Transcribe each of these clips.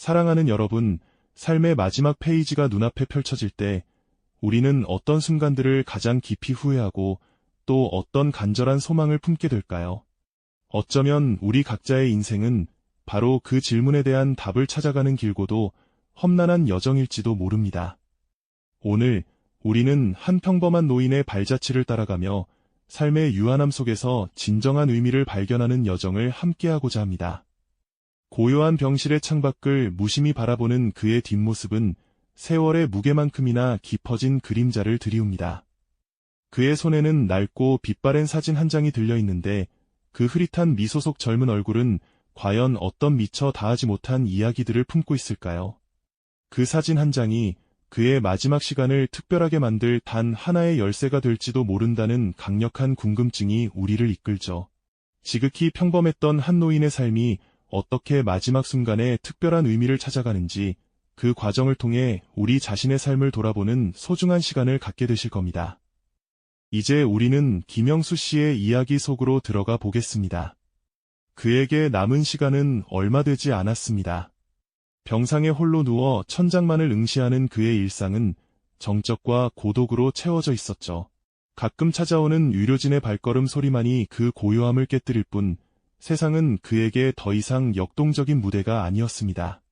사랑하는 여러분, 삶의 마지막 페이지가 눈앞에 펼쳐질 때 우리는 어떤 순간들을 가장 깊이 후회하고 또 어떤 간절한 소망을 품게 될까요? 어쩌면 우리 각자의 인생은 바로 그 질문에 대한 답을 찾아가는 길고도 험난한 여정일지도 모릅니다. 오늘 우리는 한 평범한 노인의 발자취를 따라가며 삶의 유한함 속에서 진정한 의미를 발견하는 여정을 함께하고자 합니다. 고요한 병실의 창밖을 무심히 바라보는 그의 뒷모습은 세월의 무게만큼이나 깊어진 그림자를 드리웁니다. 그의 손에는 낡고 빛바랜 사진 한 장이 들려 있는데 그 흐릿한 미소 속 젊은 얼굴은 과연 어떤 미처 다하지 못한 이야기들을 품고 있을까요? 그 사진 한 장이 그의 마지막 시간을 특별하게 만들 단 하나의 열쇠가 될지도 모른다는 강력한 궁금증이 우리를 이끌죠. 지극히 평범했던 한 노인의 삶이 어떻게 마지막 순간에 특별한 의미를 찾아가는지 그 과정을 통해 우리 자신의 삶을 돌아보는 소중한 시간을 갖게 되실 겁니다. 이제 우리는 김영수 씨의 이야기 속으로 들어가 보겠습니다. 그에게 남은 시간은 얼마 되지 않았습니다. 병상에 홀로 누워 천장만을 응시하는 그의 일상은 정적과 고독으로 채워져 있었죠. 가끔 찾아오는 의료진의 발걸음 소리만이 그 고요함을 깨뜨릴 뿐 세상은 그에게 더 이상 역동적인 무대가 아니었습니다.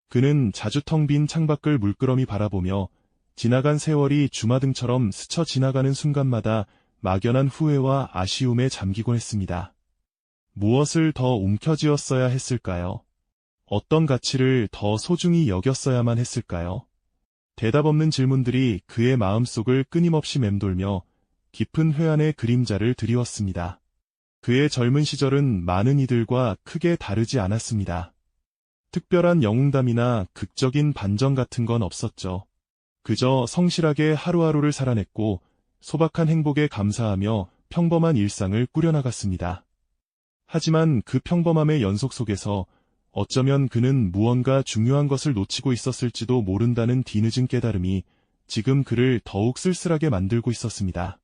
그는 자주 텅 빈 창밖을 물끄러미 바라보며 지나간 세월이 주마등처럼 스쳐 지나가는 순간마다 막연한 후회와 아쉬움에 잠기곤 했습니다. 무엇을 더 움켜쥐었어야 했을까요? 어떤 가치를 더 소중히 여겼어야만 했을까요? 대답 없는 질문들이 그의 마음속을 끊임없이 맴돌며 깊은 회한의 그림자를 드리웠습니다. 그의 젊은 시절은 많은 이들과 크게 다르지 않았습니다. 특별한 영웅담이나 극적인 반전 같은 건 없었죠. 그저 성실하게 하루하루를 살아냈고 소박한 행복에 감사하며 평범한 일상을 꾸려나갔습니다. 하지만 그 평범함의 연속 속에서 어쩌면 그는 무언가 중요한 것을 놓치고 있었을지도 모른다는 뒤늦은 깨달음이 지금 그를 더욱 쓸쓸하게 만들고 있었습니다.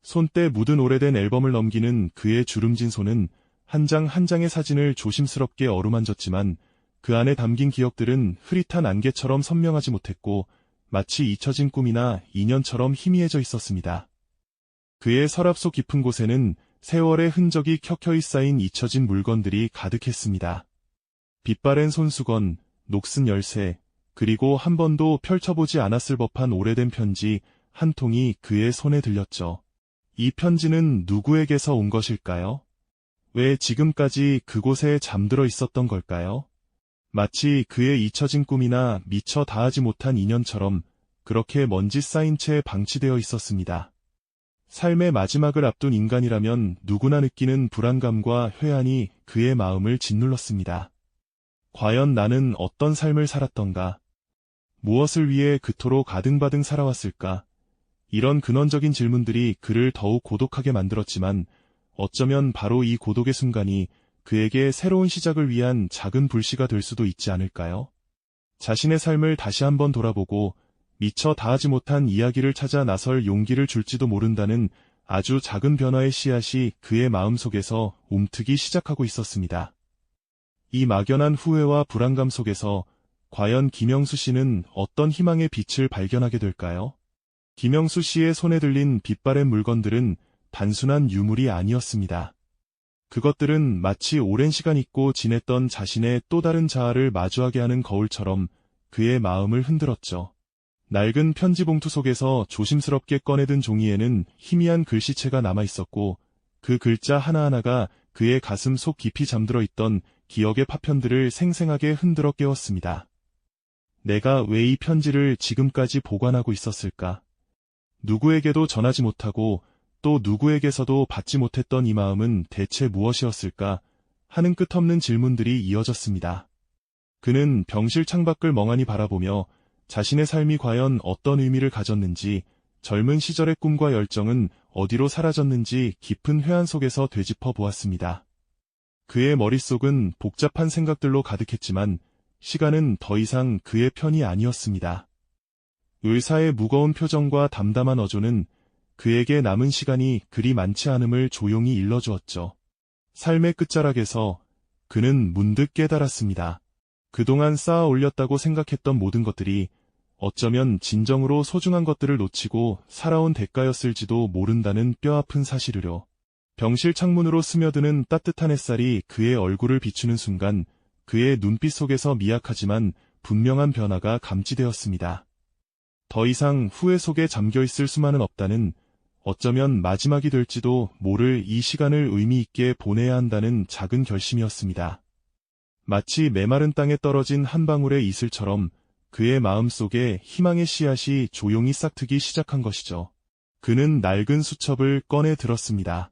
손때 묻은 오래된 앨범을 넘기는 그의 주름진 손은 한 장 한 장의 사진을 조심스럽게 어루만졌지만 그 안에 담긴 기억들은 흐릿한 안개처럼 선명하지 못했고 마치 잊혀진 꿈이나 인연처럼 희미해져 있었습니다. 그의 서랍 속 깊은 곳에는 세월의 흔적이 켜켜이 쌓인 잊혀진 물건들이 가득했습니다. 빛바랜 손수건, 녹슨 열쇠, 그리고 한 번도 펼쳐보지 않았을 법한 오래된 편지 한 통이 그의 손에 들렸죠. 이 편지는 누구에게서 온 것일까요? 왜 지금까지 그곳에 잠들어 있었던 걸까요? 마치 그의 잊혀진 꿈이나 미처 다하지 못한 인연처럼 그렇게 먼지 쌓인 채 방치되어 있었습니다. 삶의 마지막을 앞둔 인간이라면 누구나 느끼는 불안감과 회한이 그의 마음을 짓눌렀습니다. 과연 나는 어떤 삶을 살았던가? 무엇을 위해 그토록 아등바등 살아왔을까? 이런 근원적인 질문들이 그를 더욱 고독하게 만들었지만 어쩌면 바로 이 고독의 순간이 그에게 새로운 시작을 위한 작은 불씨가 될 수도 있지 않을까요? 자신의 삶을 다시 한번 돌아보고 미처 다하지 못한 이야기를 찾아 나설 용기를 줄지도 모른다는 아주 작은 변화의 씨앗이 그의 마음속에서 움트기 시작하고 있었습니다. 이 막연한 후회와 불안감 속에서 과연 김영수 씨는 어떤 희망의 빛을 발견하게 될까요? 김영수 씨의 손에 들린 빛바랜 물건들은 단순한 유물이 아니었습니다. 그것들은 마치 오랜 시간 잊고 지냈던 자신의 또 다른 자아를 마주하게 하는 거울처럼 그의 마음을 흔들었죠. 낡은 편지 봉투 속에서 조심스럽게 꺼내든 종이에는 희미한 글씨체가 남아있었고 그 글자 하나하나가 그의 가슴 속 깊이 잠들어 있던 기억의 파편들을 생생하게 흔들어 깨웠습니다. 내가 왜 이 편지를 지금까지 보관하고 있었을까? 누구에게도 전하지 못하고 또 누구에게서도 받지 못했던 이 마음은 대체 무엇이었을까 하는 끝없는 질문들이 이어졌습니다. 그는 병실 창밖을 멍하니 바라보며 자신의 삶이 과연 어떤 의미를 가졌는지, 젊은 시절의 꿈과 열정은 어디로 사라졌는지 깊은 회한 속에서 되짚어 보았습니다. 그의 머릿속은 복잡한 생각들로 가득했지만 시간은 더 이상 그의 편이 아니었습니다. 의사의 무거운 표정과 담담한 어조는 그에게 남은 시간이 그리 많지 않음을 조용히 일러주었죠. 삶의 끝자락에서 그는 문득 깨달았습니다. 그동안 쌓아 올렸다고 생각했던 모든 것들이 어쩌면 진정으로 소중한 것들을 놓치고 살아온 대가였을지도 모른다는 뼈아픈 사실이려. 병실 창문으로 스며드는 따뜻한 햇살이 그의 얼굴을 비추는 순간 그의 눈빛 속에서 미약하지만 분명한 변화가 감지되었습니다. 더 이상 후회 속에 잠겨있을 수만은 없다는, 어쩌면 마지막이 될지도 모를 이 시간을 의미 있게 보내야 한다는 작은 결심이었습니다. 마치 메마른 땅에 떨어진 한 방울의 이슬처럼 그의 마음속에 희망의 씨앗이 조용히 싹트기 시작한 것이죠. 그는 낡은 수첩을 꺼내 들었습니다.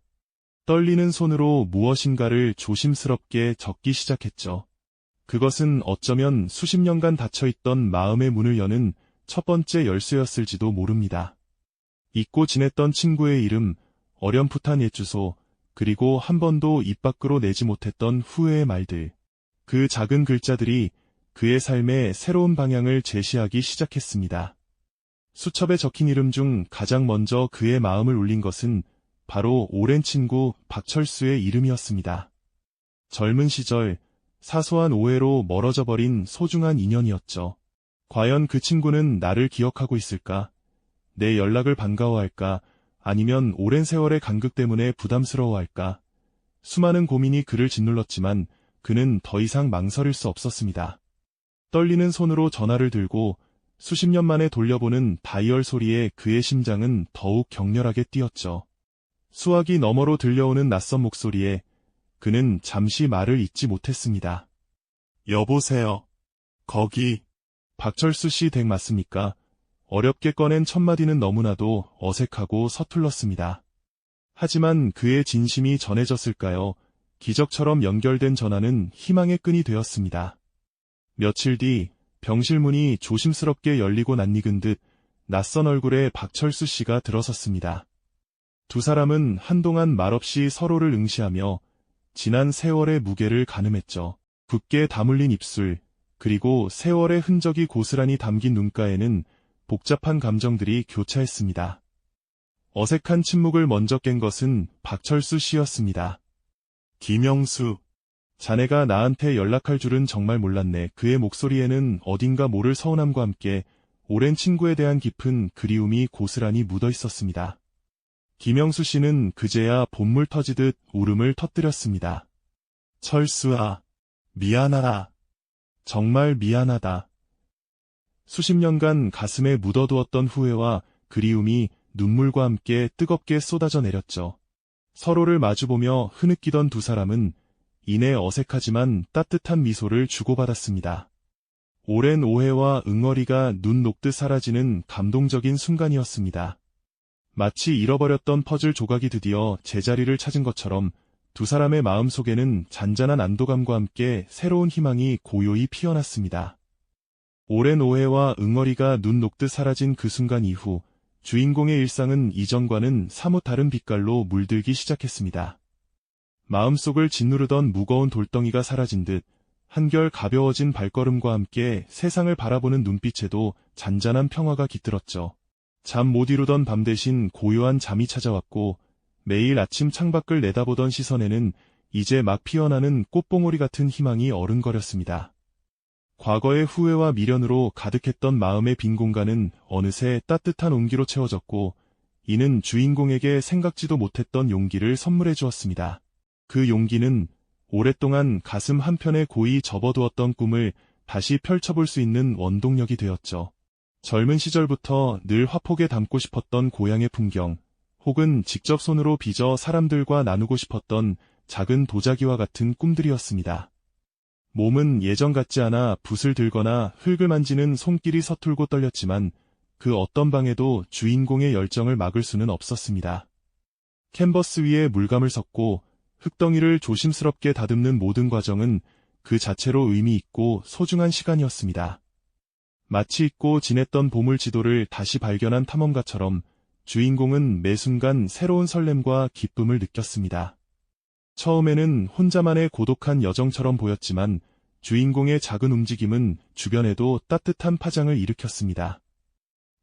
떨리는 손으로 무엇인가를 조심스럽게 적기 시작했죠. 그것은 어쩌면 수십 년간 닫혀있던 마음의 문을 여는 첫 번째 열쇠였을지도 모릅니다. 잊고 지냈던 친구의 이름, 어렴풋한 옛 주소, 그리고 한 번도 입 밖으로 내지 못했던 후회의 말들. 그 작은 글자들이 그의 삶의 새로운 방향을 제시하기 시작했습니다. 수첩에 적힌 이름 중 가장 먼저 그의 마음을 울린 것은 바로 오랜 친구 박철수의 이름이었습니다. 젊은 시절 사소한 오해로 멀어져 버린 소중한 인연이었죠. 과연 그 친구는 나를 기억하고 있을까? 내 연락을 반가워할까? 아니면 오랜 세월의 간극 때문에 부담스러워할까? 수많은 고민이 그를 짓눌렀지만 그는 더 이상 망설일 수 없었습니다. 떨리는 손으로 전화를 들고 수십 년 만에 돌려보는 다이얼 소리에 그의 심장은 더욱 격렬하게 뛰었죠. 수화기 너머로 들려오는 낯선 목소리에 그는 잠시 말을 잇지 못했습니다. 여보세요. 거기 박철수 씨 댁 맞습니까? 어렵게 꺼낸 첫 마디는 너무나도 어색하고 서툴렀습니다. 하지만 그의 진심이 전해졌을까요? 기적처럼 연결된 전화는 희망의 끈이 되었습니다. 며칠 뒤 병실 문이 조심스럽게 열리고 낯익은 듯 낯선 얼굴에 박철수 씨가 들어섰습니다. 두 사람은 한동안 말없이 서로를 응시하며 지난 세월의 무게를 가늠했죠. 붓게 다물린 입술, 그리고 세월의 흔적이 고스란히 담긴 눈가에는 복잡한 감정들이 교차했습니다. 어색한 침묵을 먼저 깬 것은 박철수 씨였습니다. 김영수, 자네가 나한테 연락할 줄은 정말 몰랐네. 그의 목소리에는 어딘가 모를 서운함과 함께 오랜 친구에 대한 깊은 그리움이 고스란히 묻어 있었습니다. 김영수 씨는 그제야 봇물 터지듯 울음을 터뜨렸습니다. 철수아, 미안하다. 정말 미안하다. 수십 년간 가슴에 묻어두었던 후회와 그리움이 눈물과 함께 뜨겁게 쏟아져 내렸죠. 서로를 마주보며 흐느끼던 두 사람은 이내 어색하지만 따뜻한 미소를 주고받았습니다. 오랜 오해와 응어리가 눈 녹듯 사라지는 감동적인 순간이었습니다. 마치 잃어버렸던 퍼즐 조각이 드디어 제자리를 찾은 것처럼 두 사람의 마음속에는 잔잔한 안도감과 함께 새로운 희망이 고요히 피어났습니다. 오랜 오해와 응어리가 눈 녹듯 사라진 그 순간 이후 주인공의 일상은 이전과는 사뭇 다른 빛깔로 물들기 시작했습니다. 마음속을 짓누르던 무거운 돌덩이가 사라진 듯 한결 가벼워진 발걸음과 함께 세상을 바라보는 눈빛에도 잔잔한 평화가 깃들었죠. 잠 못 이루던 밤 대신 고요한 잠이 찾아왔고 매일 아침 창밖을 내다보던 시선에는 이제 막 피어나는 꽃봉오리 같은 희망이 어른거렸습니다. 과거의 후회와 미련으로 가득했던 마음의 빈 공간은 어느새 따뜻한 온기로 채워졌고 이는 주인공에게 생각지도 못했던 용기를 선물해 주었습니다. 그 용기는 오랫동안 가슴 한편에 고이 접어두었던 꿈을 다시 펼쳐볼 수 있는 원동력이 되었죠. 젊은 시절부터 늘 화폭에 담고 싶었던 고향의 풍경, 혹은 직접 손으로 빚어 사람들과 나누고 싶었던 작은 도자기와 같은 꿈들이었습니다. 몸은 예전 같지 않아 붓을 들거나 흙을 만지는 손길이 서툴고 떨렸지만 그 어떤 방에도 주인공의 열정을 막을 수는 없었습니다. 캔버스 위에 물감을 섞고 흙덩이를 조심스럽게 다듬는 모든 과정은 그 자체로 의미 있고 소중한 시간이었습니다. 마치 잊고 지냈던 보물 지도를 다시 발견한 탐험가처럼 주인공은 매 순간 새로운 설렘과 기쁨을 느꼈습니다. 처음에는 혼자만의 고독한 여정처럼 보였지만 주인공의 작은 움직임은 주변에도 따뜻한 파장을 일으켰습니다.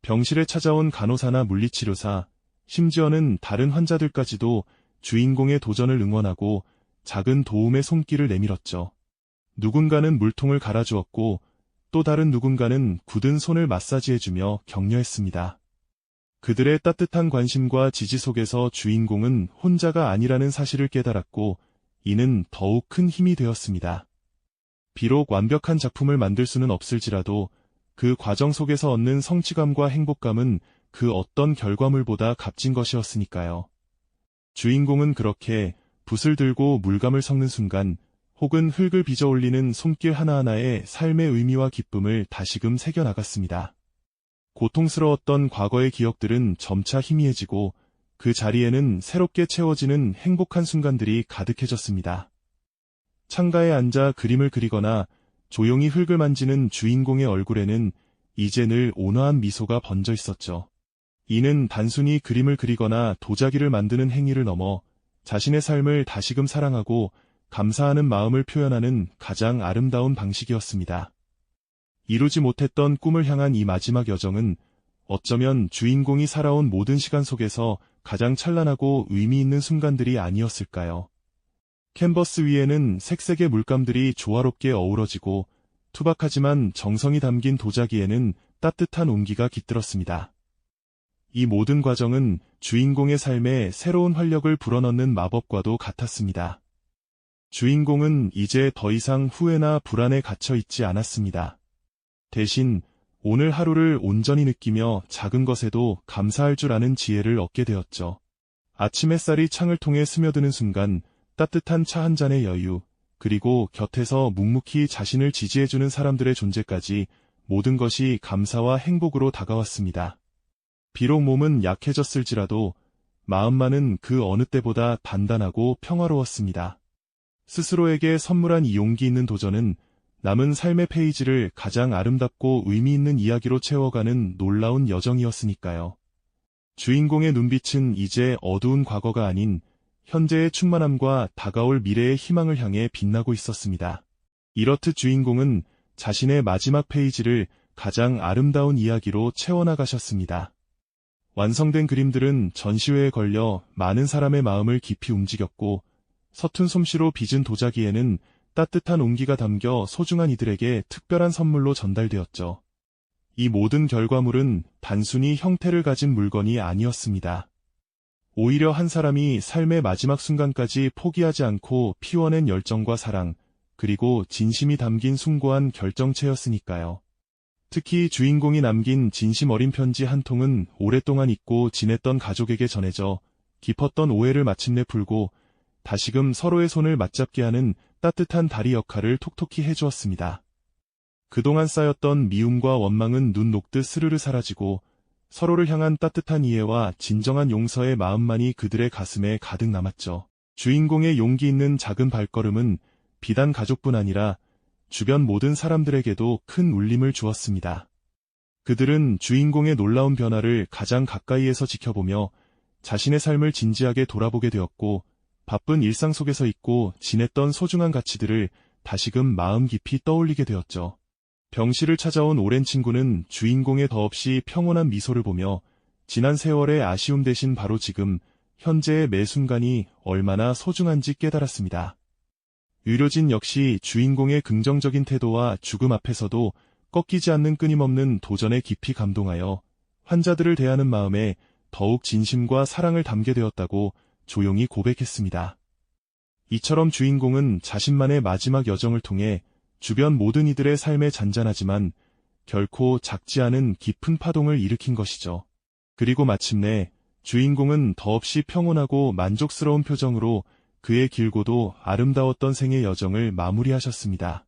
병실에 찾아온 간호사나 물리치료사, 심지어는 다른 환자들까지도 주인공의 도전을 응원하고 작은 도움의 손길을 내밀었죠. 누군가는 물통을 갈아주었고 또 다른 누군가는 굳은 손을 마사지해주며 격려했습니다. 그들의 따뜻한 관심과 지지 속에서 주인공은 혼자가 아니라는 사실을 깨달았고 이는 더욱 큰 힘이 되었습니다. 비록 완벽한 작품을 만들 수는 없을지라도 그 과정 속에서 얻는 성취감과 행복감은 그 어떤 결과물보다 값진 것이었으니까요. 주인공은 그렇게 붓을 들고 물감을 섞는 순간 혹은 흙을 빚어 올리는 손길 하나하나에 삶의 의미와 기쁨을 다시금 새겨나갔습니다. 고통스러웠던 과거의 기억들은 점차 희미해지고 그 자리에는 새롭게 채워지는 행복한 순간들이 가득해졌습니다. 창가에 앉아 그림을 그리거나 조용히 흙을 만지는 주인공의 얼굴에는 이제 늘 온화한 미소가 번져 있었죠. 이는 단순히 그림을 그리거나 도자기를 만드는 행위를 넘어 자신의 삶을 다시금 사랑하고 감사하는 마음을 표현하는 가장 아름다운 방식이었습니다. 이루지 못했던 꿈을 향한 이 마지막 여정은 어쩌면 주인공이 살아온 모든 시간 속에서 가장 찬란하고 의미 있는 순간들이 아니었을까요? 캔버스 위에는 색색의 물감들이 조화롭게 어우러지고 투박하지만 정성이 담긴 도자기에는 따뜻한 온기가 깃들었습니다. 이 모든 과정은 주인공의 삶에 새로운 활력을 불어넣는 마법과도 같았습니다. 주인공은 이제 더 이상 후회나 불안에 갇혀 있지 않았습니다. 대신 오늘 하루를 온전히 느끼며 작은 것에도 감사할 줄 아는 지혜를 얻게 되었죠. 아침 햇살이 창을 통해 스며드는 순간 따뜻한 차 한 잔의 여유, 그리고 곁에서 묵묵히 자신을 지지해주는 사람들의 존재까지 모든 것이 감사와 행복으로 다가왔습니다. 비록 몸은 약해졌을지라도 마음만은 그 어느 때보다 단단하고 평화로웠습니다. 스스로에게 선물한 이 용기 있는 도전은 남은 삶의 페이지를 가장 아름답고 의미 있는 이야기로 채워가는 놀라운 여정이었으니까요. 주인공의 눈빛은 이제 어두운 과거가 아닌 현재의 충만함과 다가올 미래의 희망을 향해 빛나고 있었습니다. 이렇듯 주인공은 자신의 마지막 페이지를 가장 아름다운 이야기로 채워나가셨습니다. 완성된 그림들은 전시회에 걸려 많은 사람의 마음을 깊이 움직였고 서툰 솜씨로 빚은 도자기에는 따뜻한 온기가 담겨 소중한 이들에게 특별한 선물로 전달되었죠. 이 모든 결과물은 단순히 형태를 가진 물건이 아니었습니다. 오히려 한 사람이 삶의 마지막 순간까지 포기하지 않고 피워낸 열정과 사랑, 그리고 진심이 담긴 숭고한 결정체였으니까요. 특히 주인공이 남긴 진심 어린 편지 한 통은 오랫동안 잊고 지냈던 가족에게 전해져 깊었던 오해를 마침내 풀고 다시금 서로의 손을 맞잡게 하는 따뜻한 다리 역할을 톡톡히 해주었습니다. 그동안 쌓였던 미움과 원망은 눈 녹듯 스르르 사라지고 서로를 향한 따뜻한 이해와 진정한 용서의 마음만이 그들의 가슴에 가득 남았죠. 주인공의 용기 있는 작은 발걸음은 비단 가족뿐 아니라 주변 모든 사람들에게도 큰 울림을 주었습니다. 그들은 주인공의 놀라운 변화를 가장 가까이에서 지켜보며 자신의 삶을 진지하게 돌아보게 되었고 바쁜 일상 속에서 잊고 지냈던 소중한 가치들을 다시금 마음 깊이 떠올리게 되었죠. 병실을 찾아온 오랜 친구는 주인공의 더없이 평온한 미소를 보며 지난 세월의 아쉬움 대신 바로 지금 현재의 매 순간이 얼마나 소중한지 깨달았습니다. 의료진 역시 주인공의 긍정적인 태도와 죽음 앞에서도 꺾이지 않는 끊임없는 도전에 깊이 감동하여 환자들을 대하는 마음에 더욱 진심과 사랑을 담게 되었다고 조용히 고백했습니다. 이처럼 주인공은 자신만의 마지막 여정을 통해 주변 모든 이들의 삶에 잔잔하지만 결코 작지 않은 깊은 파동을 일으킨 것이죠. 그리고 마침내 주인공은 더없이 평온하고 만족스러운 표정으로 그의 길고도 아름다웠던 생의 여정을 마무리하셨습니다.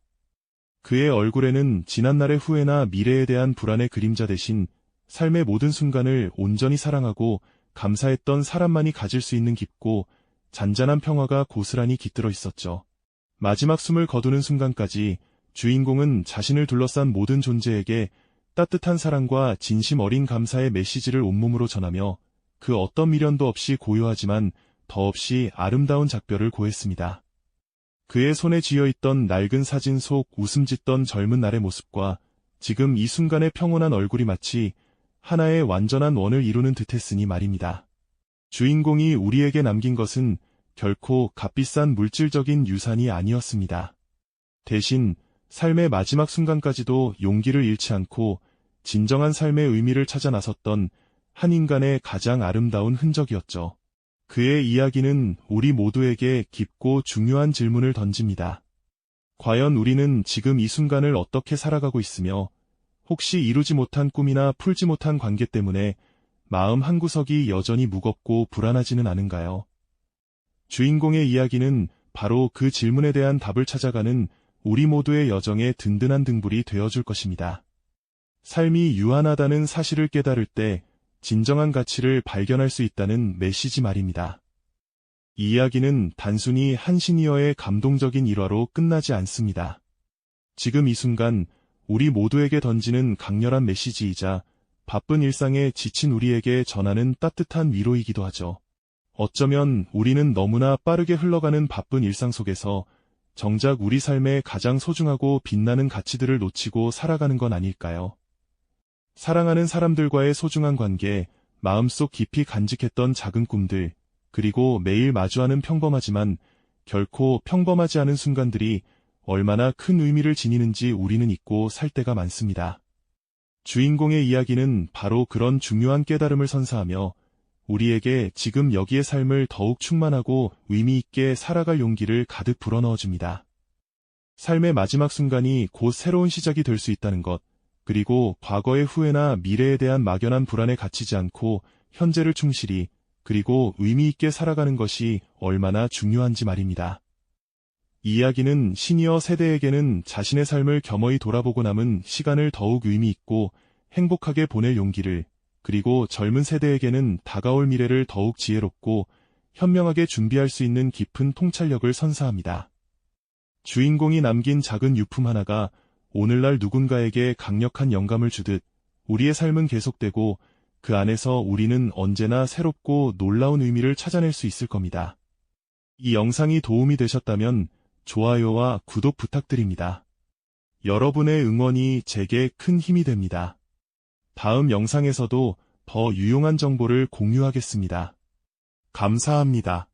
그의 얼굴에는 지난날의 후회나 미래에 대한 불안의 그림자 대신 삶의 모든 순간을 온전히 사랑하고 감사했던 사람만이 가질 수 있는 깊고 잔잔한 평화가 고스란히 깃들어 있었죠. 마지막 숨을 거두는 순간까지 주인공은 자신을 둘러싼 모든 존재에게 따뜻한 사랑과 진심 어린 감사의 메시지를 온몸으로 전하며 그 어떤 미련도 없이 고요하지만 더없이 아름다운 작별을 고했습니다. 그의 손에 쥐어있던 낡은 사진 속 웃음 짓던 젊은 날의 모습과 지금 이 순간의 평온한 얼굴이 마치 하나의 완전한 원을 이루는 듯했으니 말입니다. 주인공이 우리에게 남긴 것은 결코 값비싼 물질적인 유산이 아니었습니다. 대신 삶의 마지막 순간까지도 용기를 잃지 않고 진정한 삶의 의미를 찾아 나섰던 한 인간의 가장 아름다운 흔적이었죠. 그의 이야기는 우리 모두에게 깊고 중요한 질문을 던집니다. 과연 우리는 지금 이 순간을 어떻게 살아가고 있으며, 혹시 이루지 못한 꿈이나 풀지 못한 관계 때문에 마음 한구석이 여전히 무겁고 불안하지는 않은가요? 주인공의 이야기는 바로 그 질문에 대한 답을 찾아가는 우리 모두의 여정의 든든한 등불이 되어줄 것입니다. 삶이 유한하다는 사실을 깨달을 때 진정한 가치를 발견할 수 있다는 메시지 말입니다. 이 이야기는 단순히 한 시니어의 감동적인 일화로 끝나지 않습니다. 지금 이 순간 우리 모두에게 던지는 강렬한 메시지이자 바쁜 일상에 지친 우리에게 전하는 따뜻한 위로이기도 하죠. 어쩌면 우리는 너무나 빠르게 흘러가는 바쁜 일상 속에서 정작 우리 삶의 가장 소중하고 빛나는 가치들을 놓치고 살아가는 건 아닐까요? 사랑하는 사람들과의 소중한 관계, 마음속 깊이 간직했던 작은 꿈들, 그리고 매일 마주하는 평범하지만 결코 평범하지 않은 순간들이 얼마나 큰 의미를 지니는지 우리는 잊고 살 때가 많습니다. 주인공의 이야기는 바로 그런 중요한 깨달음을 선사하며 우리에게 지금 여기의 삶을 더욱 충만하고 의미 있게 살아갈 용기를 가득 불어넣어줍니다. 삶의 마지막 순간이 곧 새로운 시작이 될 수 있다는 것, 그리고 과거의 후회나 미래에 대한 막연한 불안에 갇히지 않고 현재를 충실히 그리고 의미 있게 살아가는 것이 얼마나 중요한지 말입니다. 이 이야기는 시니어 세대에게는 자신의 삶을 겸허히 돌아보고 남은 시간을 더욱 의미 있고 행복하게 보낼 용기를, 그리고 젊은 세대에게는 다가올 미래를 더욱 지혜롭고 현명하게 준비할 수 있는 깊은 통찰력을 선사합니다. 주인공이 남긴 작은 유품 하나가 오늘날 누군가에게 강력한 영감을 주듯 우리의 삶은 계속되고 그 안에서 우리는 언제나 새롭고 놀라운 의미를 찾아낼 수 있을 겁니다. 이 영상이 도움이 되셨다면 좋아요와 구독 부탁드립니다. 여러분의 응원이 제게 큰 힘이 됩니다. 다음 영상에서도 더 유용한 정보를 공유하겠습니다. 감사합니다.